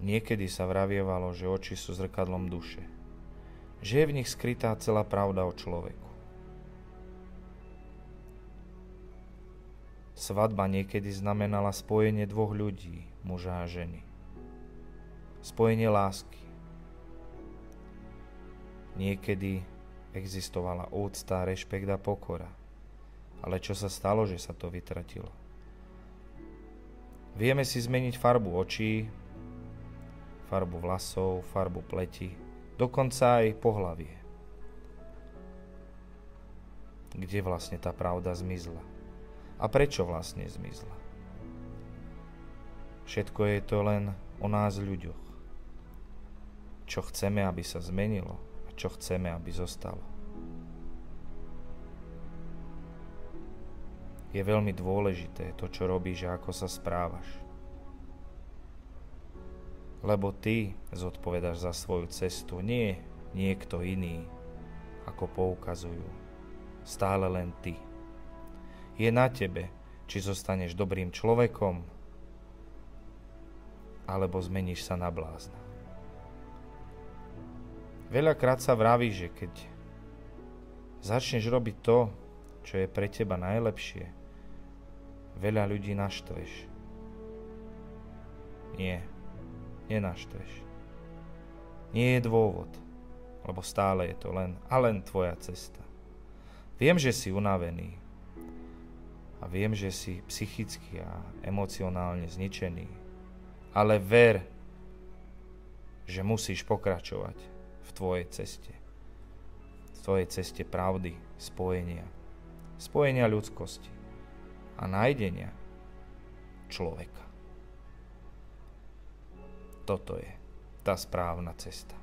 Niekedy sa vravievalo, že oči sú zrkadlom duše, že je v nich skrytá celá pravda o človeku. Svadba niekedy znamenala spojenie dvoch ľudí, muža a ženy. Spojenie lásky. Niekedy existovala úcta, rešpekt a pokora. Ale čo sa stalo, že sa to vytratilo? Vieme si zmeniť farbu očí, farbu vlasov, farbu pleti, dokonca aj pohlavie. Kde vlastne tá pravda zmizla? A prečo vlastne zmizla? Všetko je to len o nás ľuďoch. Čo chceme, aby sa zmenilo a čo chceme, aby zostalo. Je veľmi dôležité to, čo robíš a ako sa správaš. Lebo ty zodpovedáš za svoju cestu, nie niekto iný, ako poukazujú. Stále len ty. Je na tebe, či zostaneš dobrým človekom, alebo zmeníš sa na blázna. Veľakrát sa vraví, že keď začneš robiť to, čo je pre teba najlepšie, veľa ľudí naštveš. Nie, nenaštveš. Nie je dôvod, lebo stále je to len tvoja cesta. Viem, že si unavený a viem, že si psychicky a emocionálne zničený, ale ver, že musíš pokračovať v tvojej ceste. V tvojej ceste pravdy, spojenia ľudskosti a nájdenia človeka. Toto je tá správna cesta.